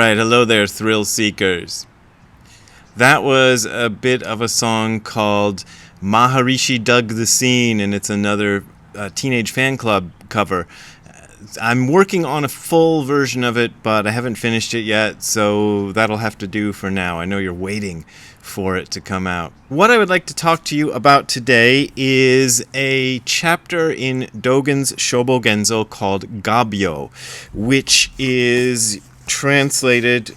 right, hello there, thrill seekers. That was a bit of a song called Maharishi Dug the Scene, and it's another Teenage Fan Club cover. I'm working on a full version of it, but I haven't finished it yet, so that'll have to do for now. I know you're waiting for it to come out. What I would like to talk to you about today is a chapter in Dogen's Shobogenzo called Gabyo, which is translated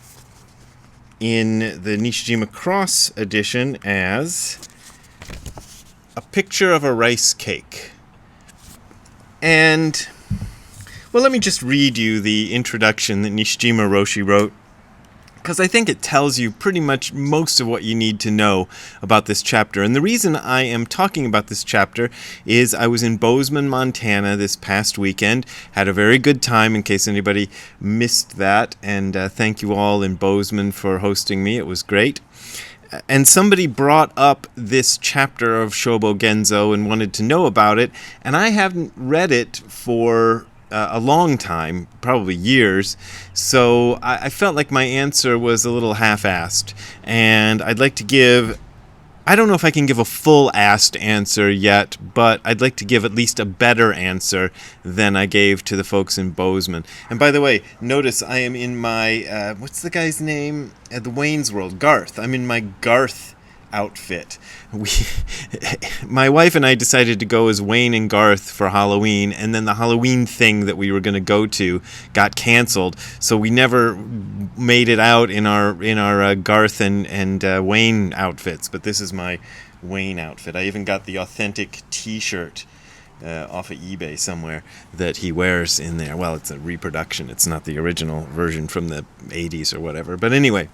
in the Nishijima Cross edition as a picture of a rice cake. And, well, let me just read you the introduction that Nishijima Roshi wrote, because I think it tells you pretty much most of what you need to know about this chapter. And the reason I am talking about this chapter is I was in Bozeman, Montana this past weekend. Had a very good time, in case anybody missed that. And thank you all in Bozeman for hosting me. It was great. And somebody brought up this chapter of Shobogenzo and wanted to know about it. And I haven't read it for a long time, probably years, so I felt like my answer was a little half-assed, and I'd like to give, I don't know if I can give a full-assed answer yet, but I'd like to give at least a better answer than I gave to the folks in Bozeman. And by the way, notice I am in my, what's the guy's name at the Wayne's World? Garth. I'm in my Garth outfit. My wife and I decided to go as Wayne and Garth for Halloween, and then the Halloween thing that we were going to go to got canceled, so we never made it out in our Garth and Wayne outfits. But this is my Wayne outfit. I even got the authentic T-shirt off of eBay somewhere that he wears in there. Well, it's a reproduction. It's not the original version from the 80s or whatever. But anyway.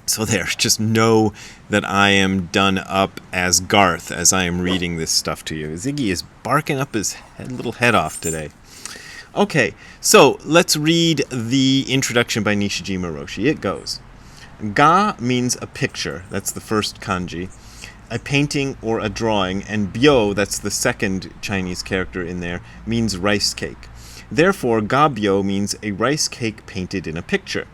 So there, just know that I am done up as Garth as I am reading this stuff to you. Ziggy is barking up his little head off today. Okay, so let's read the introduction by Nishijima Roshi. It goes, Ga means a picture, that's the first kanji, a painting or a drawing, and byo, that's the second Chinese character in there, means rice cake. Therefore, Gabyo means a rice cake painted in a picture.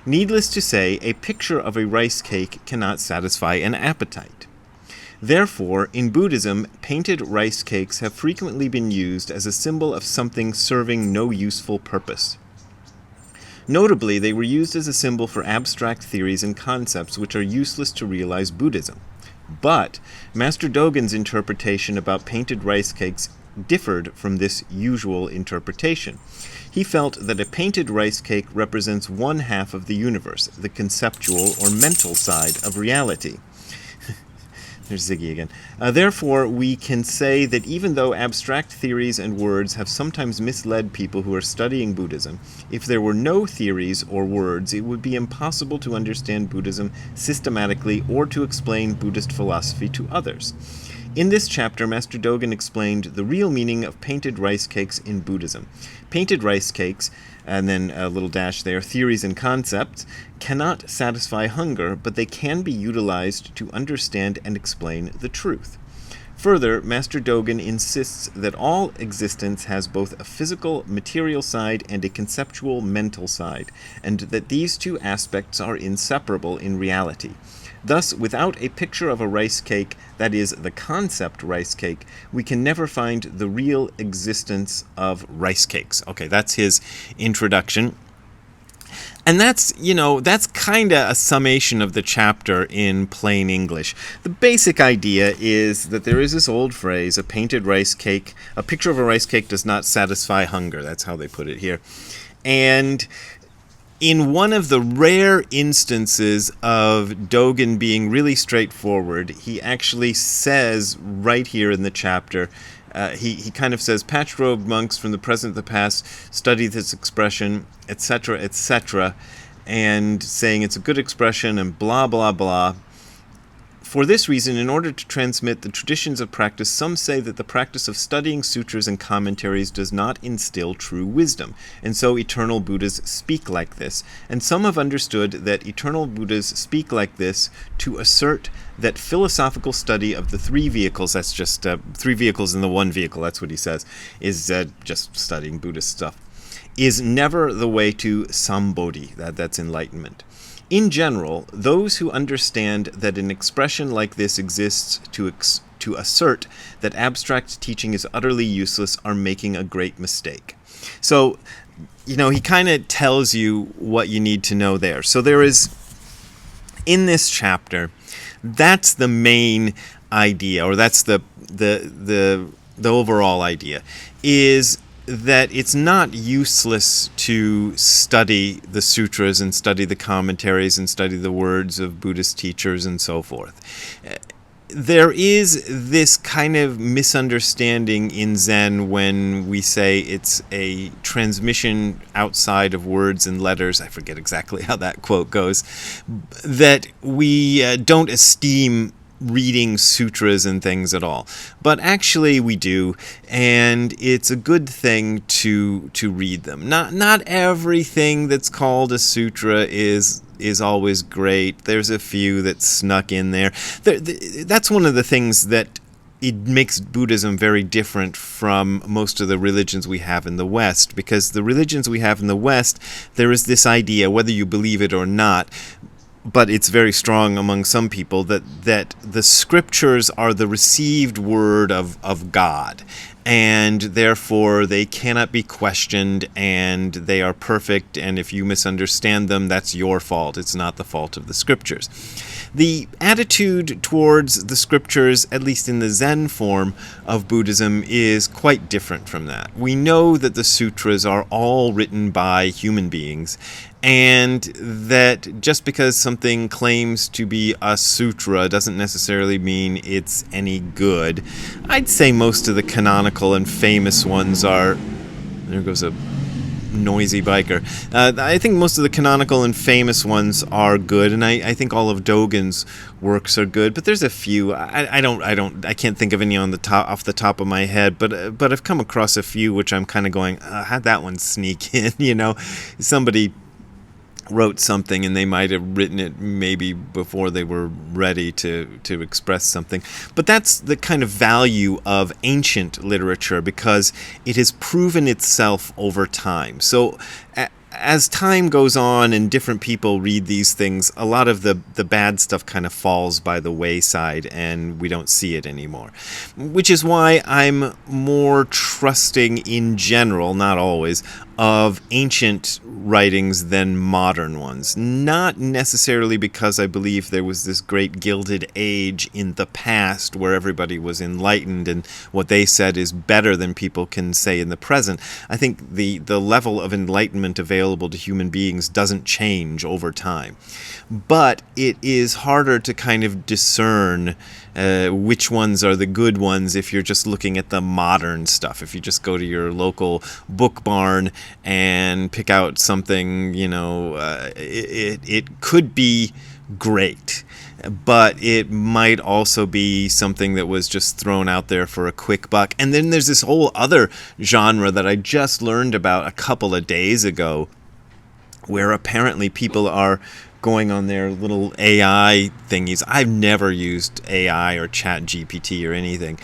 Needless to say, a picture of a rice cake cannot satisfy an appetite. Therefore, in Buddhism, painted rice cakes have frequently been used as a symbol of something serving no useful purpose. Notably, they were used as a symbol for abstract theories and concepts which are useless to realize Buddhism. But Master Dogen's interpretation about painted rice cakes differed from this usual interpretation. He felt that a painted rice cake represents one half of the universe, the conceptual or mental side of reality. There's Ziggy again. Therefore, we can say that even though abstract theories and words have sometimes misled people who are studying Buddhism, if there were no theories or words, it would be impossible to understand Buddhism systematically or to explain Buddhist philosophy to others. In this chapter, Master Dogen explained the real meaning of painted rice cakes in Buddhism. Painted rice cakes, and then a little dash there, theories and concepts, cannot satisfy hunger, but they can be utilized to understand and explain the truth. Further, Master Dogen insists that all existence has both a physical, material side and a conceptual, mental side, and that these two aspects are inseparable in reality. Thus, without a picture of a rice cake, that is, the concept rice cake, we can never find the real existence of rice cakes. Okay, that's his introduction. And that's kind of a summation of the chapter in plain English. The basic idea is that there is this old phrase, a painted rice cake, a picture of a rice cake does not satisfy hunger. That's how they put it here. And in one of the rare instances of Dogen being really straightforward, he actually says right here in the chapter, he kind of says, patch-robed monks from the present to the past study this expression, etc., etc., and saying it's a good expression and blah, blah, blah. For this reason, in order to transmit the traditions of practice, some say that the practice of studying sutras and commentaries does not instill true wisdom, and so eternal Buddhas speak like this. And some have understood that eternal Buddhas speak like this to assert that philosophical study of the three vehicles, that's just three vehicles in the one vehicle, that's what he says, is just studying Buddhist stuff, is never the way to sambodhi, that's enlightenment. In general, those who understand that an expression like this exists to assert that abstract teaching is utterly useless are making a great mistake. So, he kind of tells you what you need to know there. So there is, in this chapter, that's the main idea, or that's the overall idea, is that it's not useless to study the sutras and study the commentaries and study the words of Buddhist teachers and so forth. There is this kind of misunderstanding in Zen when we say it's a transmission outside of words and letters. I forget exactly how that quote goes. That we don't esteem reading sutras and things at all, but actually we do, and it's a good thing to read them. Not everything that's called a sutra is always great. There's a few that snuck in there. That's one of the things that it makes Buddhism very different from most of the religions we have in the West, because the religions we have in the West, there is this idea, whether you believe it or not, but it's very strong among some people, that the scriptures are the received word of God, and therefore they cannot be questioned, and they are perfect, and if you misunderstand them, that's your fault. It's not the fault of the scriptures. The attitude towards the scriptures, at least in the Zen form of Buddhism, is quite different from that. We know that the sutras are all written by human beings, and that just because something claims to be a sutra doesn't necessarily mean it's any good. I'd say most of the canonical and famous ones are... There goes a noisy biker. I think most of the canonical and famous ones are good, and I think all of Dogen's works are good. But there's a few. I can't think of any off the top of my head. But I've come across a few which I'm kind of going, how'd that one sneak in? Somebody wrote something and they might have written it maybe before they were ready to express something. But that's the kind of value of ancient literature, because it has proven itself over time. So as time goes on and different people read these things, a lot of the bad stuff kind of falls by the wayside and we don't see it anymore. Which is why I'm more trusting in general, not always, of ancient writings than modern ones. Not necessarily because I believe there was this great gilded age in the past where everybody was enlightened and what they said is better than people can say in the present. I think the level of enlightenment available to human beings doesn't change over time. But it is harder to kind of discern which ones are the good ones if you're just looking at the modern stuff. If you just go to your local book barn and pick out something, it could be great, but it might also be something that was just thrown out there for a quick buck. And then there's this whole other genre that I just learned about a couple of days ago, where apparently people are going on their little AI thingies. I've never used AI or ChatGPT or anything,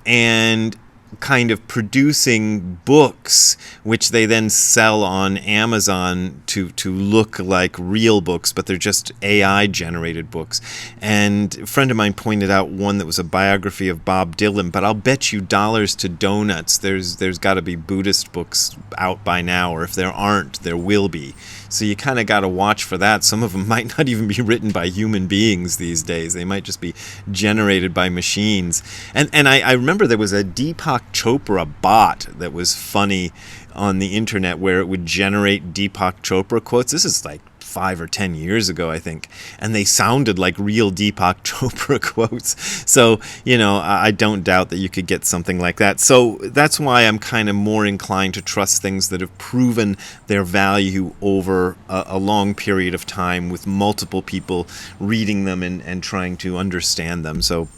and kind of producing books which they then sell on Amazon to look like real books, but they're just AI generated books. And a friend of mine pointed out one that was a biography of Bob Dylan, but I'll bet you dollars to donuts there's got to be Buddhist books out by now, or if there aren't, there will be. So you kind of got to watch for that. Some of them might not even be written by human beings these days. They might just be generated by machines. And I remember there was a Deepak Chopra bot that was funny on the internet where it would generate Deepak Chopra quotes. This is like 5 or 10 years ago, I think, and they sounded like real Deepak Chopra quotes. So, I don't doubt that you could get something like that. So that's why I'm kind of more inclined to trust things that have proven their value over a long period of time with multiple people reading them and trying to understand them. So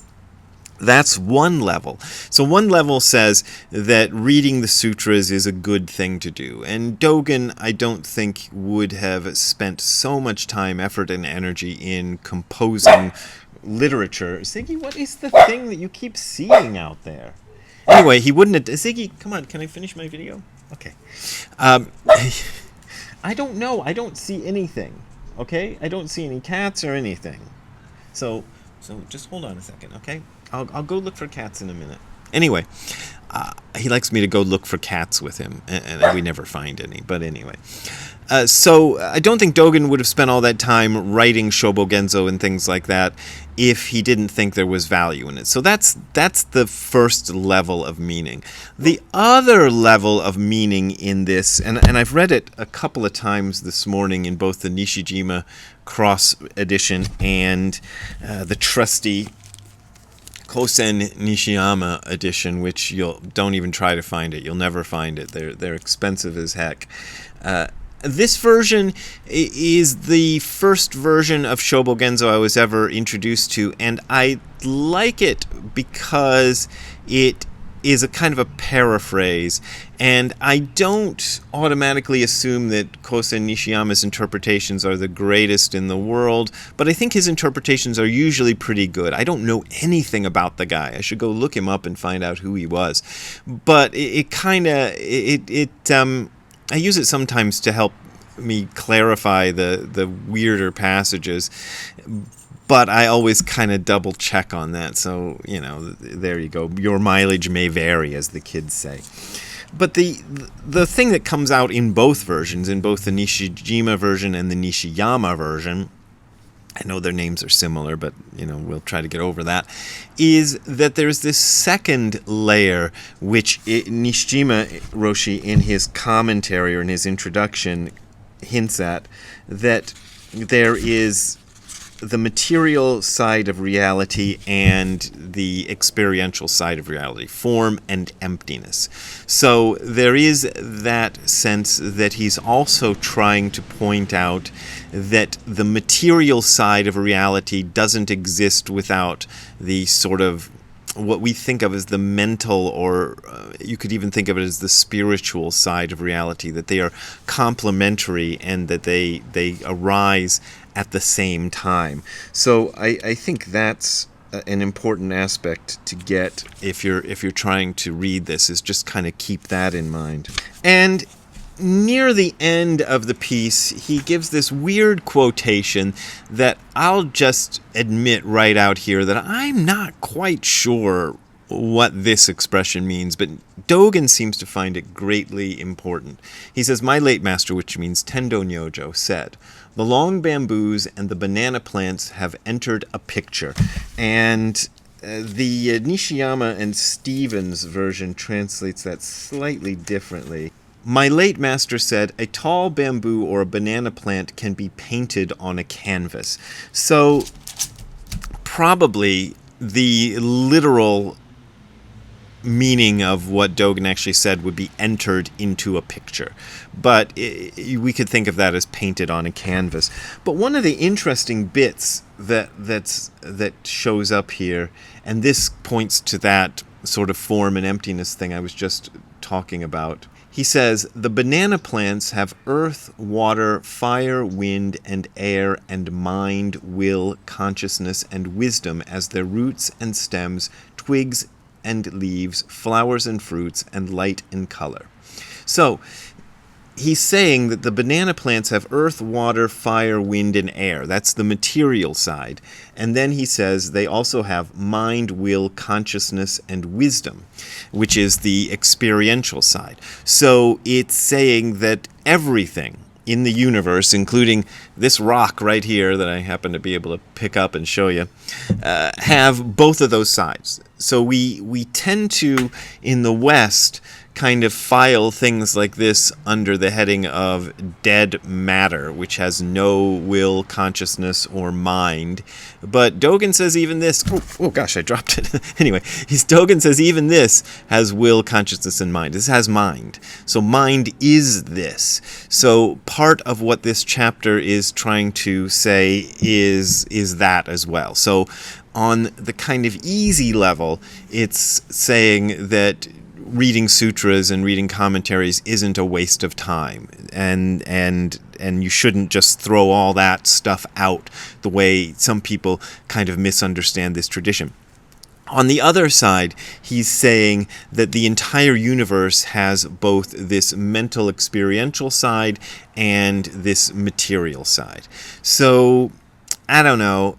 that's one level. So one level says that reading the sutras is a good thing to do. And Dogen, I don't think, would have spent so much time, effort, and energy in composing literature. Ziggy, what is the thing that you keep seeing out there? Anyway, he wouldn't have... Ziggy, come on, can I finish my video? Okay. I don't know. I don't see anything. Okay? I don't see any cats or anything. So just hold on a second, okay? I'll go look for cats in a minute. Anyway, he likes me to go look for cats with him, and we never find any. But anyway, so I don't think Dogen would have spent all that time writing Shobogenzo and things like that if he didn't think there was value in it. So that's the first level of meaning. The other level of meaning in this, and I've read it a couple of times this morning in both the Nishijima Cross edition and the trusty Kosen Nishiyama edition, which don't even try to find it. You'll never find it. They're expensive as heck. This version is the first version of Shobogenzo I was ever introduced to, and I like it because it is a kind of a paraphrase, and I don't automatically assume that Kosen Nishiyama's interpretations are the greatest in the world, but I think his interpretations are usually pretty good. I don't know anything about the guy. I should go look him up and find out who he was. But I use it sometimes to help me clarify the weirder passages, but I always kind of double check on that. So, there you go. Your mileage may vary, as the kids say. But the thing that comes out in both versions, in both the Nishijima version and the Nishiyama version, I know their names are similar, but we'll try to get over that, is that there's this second layer which Nishijima Roshi in his commentary or in his introduction hints at, that there is the material side of reality and the experiential side of reality, form and emptiness. So there is that sense that he's also trying to point out that the material side of reality doesn't exist without the sort of what we think of as the mental, or you could even think of it as the spiritual side of reality, that they are complementary and that they arise at the same time. So I think that's an important aspect to get if you're trying to read this, is just kind of keep that in mind. And near the end of the piece, he gives this weird quotation that I'll just admit right out here that I'm not quite sure what this expression means, but Dogen seems to find it greatly important. He says, "My late master," which means Tendo Nyojo, said, "The long bamboos and the banana plants have entered a picture." And the Nishiyama and Stevens version translates that slightly differently. "My late master said, a tall bamboo or a banana plant can be painted on a canvas." So probably the literal meaning of what Dogen actually said would be entered into a picture. But we could think of that as painted on a canvas. But one of the interesting bits that shows up here, and this points to that sort of form and emptiness thing I was just talking about. He says, "The banana plants have earth, water, fire, wind, and air, and mind, will, consciousness, and wisdom as their roots and stems, twigs and leaves, flowers and fruits, and light and color." So he's saying that the banana plants have earth, water, fire, wind, and air. That's the material side. And then he says they also have mind, will, consciousness, and wisdom, which is the experiential side. So it's saying that everything in the universe, including this rock right here that I happen to be able to pick up and show you, have both of those sides. So we tend to, in the West, kind of file things like this under the heading of dead matter, which has no will, consciousness, or mind. But Dogen says even this, oh gosh, I dropped it. Anyway, Dogen says even this has will, consciousness, and mind. This has mind. So mind is this. So part of what this chapter is trying to say is that as well. So on the kind of easy level, it's saying that reading sutras and reading commentaries isn't a waste of time, and you shouldn't just throw all that stuff out the way some people kind of misunderstand this tradition. On the other side, he's saying that the entire universe has both this mental experiential side and this material side. So, I don't know.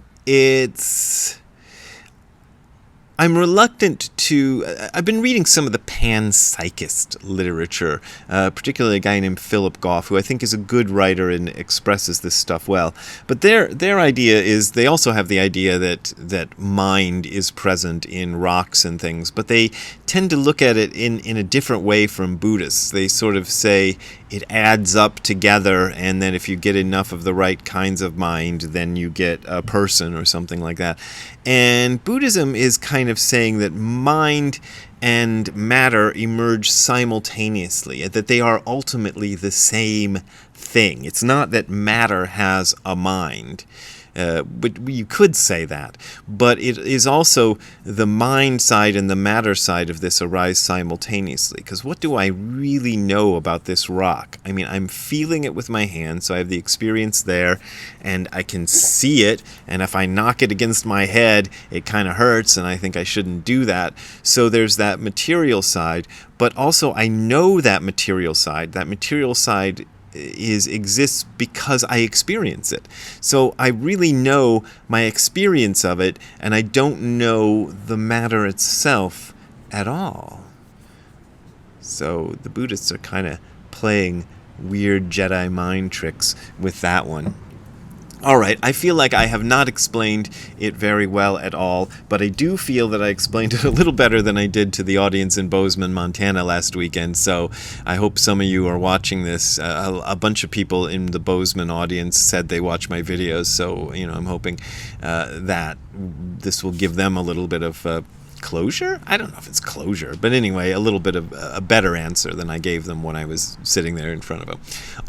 I'm reluctant to... I've been reading some of the panpsychist literature, particularly a guy named Philip Goff, who I think is a good writer and expresses this stuff well. But their idea is, they also have the idea that mind is present in rocks and things, but they tend to look at it in a different way from Buddhists. They sort of say it adds up together, and then if you get enough of the right kinds of mind, then you get a person or something like that. And Buddhism is kind of saying that mind and matter emerge simultaneously, that they are ultimately the same thing. It's not that matter has a mind. But you could say that. But it is also the mind side and the matter side of this arise simultaneously. Because what do I really know about this rock? I mean, I'm feeling it with my hand, so I have the experience there, and I can see it, and if I knock it against my head, it kind of hurts, and I think I shouldn't do that. So there's that material side, but also I know that material side. That material side exists because I experience it. So I really know my experience of it, and I don't know the matter itself at all. So the Buddhists are kind of playing weird Jedi mind tricks with that one. Alright, I feel like I have not explained it very well at all, but I do feel that I explained it a little better than I did to the audience in Bozeman, Montana last weekend, so I hope some of you are watching this. A bunch of people in the Bozeman audience said they watch my videos, so I'm hoping that this will give them a little bit of closure? I don't know if it's closure, but anyway, a little bit of a better answer than I gave them when I was sitting there in front of them.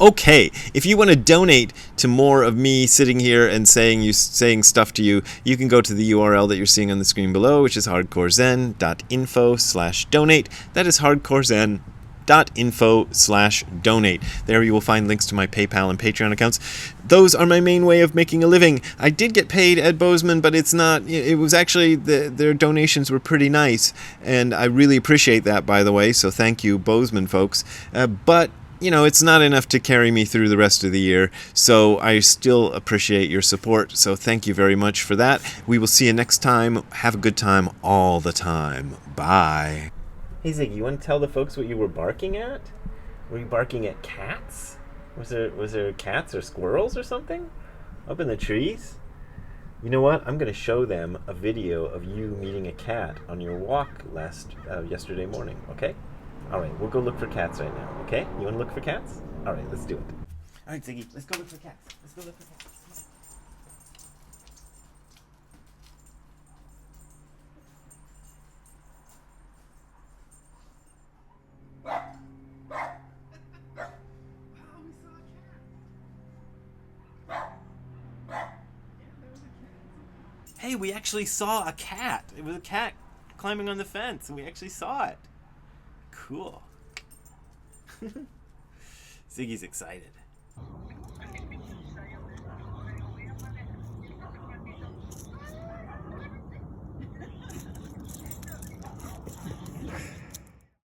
Okay, if you want to donate to more of me sitting here and saying stuff to you, you can go to the URL that you're seeing on the screen below, which is hardcorezen.info/donate. That is hardcorezen.info/donate. There you will find links to my PayPal and Patreon accounts. Those are my main way of making a living. I did get paid at Bozeman, but it was actually, their donations were pretty nice, and I really appreciate that, by the way, so thank you, Bozeman folks. But it's not enough to carry me through the rest of the year, so I still appreciate your support, so thank you very much for that. We will see you next time. Have a good time all the time. Bye. Hey Ziggy, you want to tell the folks what you were barking at? Were you barking at cats? Was there cats or squirrels or something up in the trees? You know what? I'm going to show them a video of you meeting a cat on your walk yesterday morning, okay? All right, we'll go look for cats right now, okay? You want to look for cats? All right, let's do it. All right, Ziggy, let's go look for cats. Let's go look for cats. Hey, we actually saw a cat. It was a cat climbing on the fence, and we actually saw it. Cool. Ziggy's excited.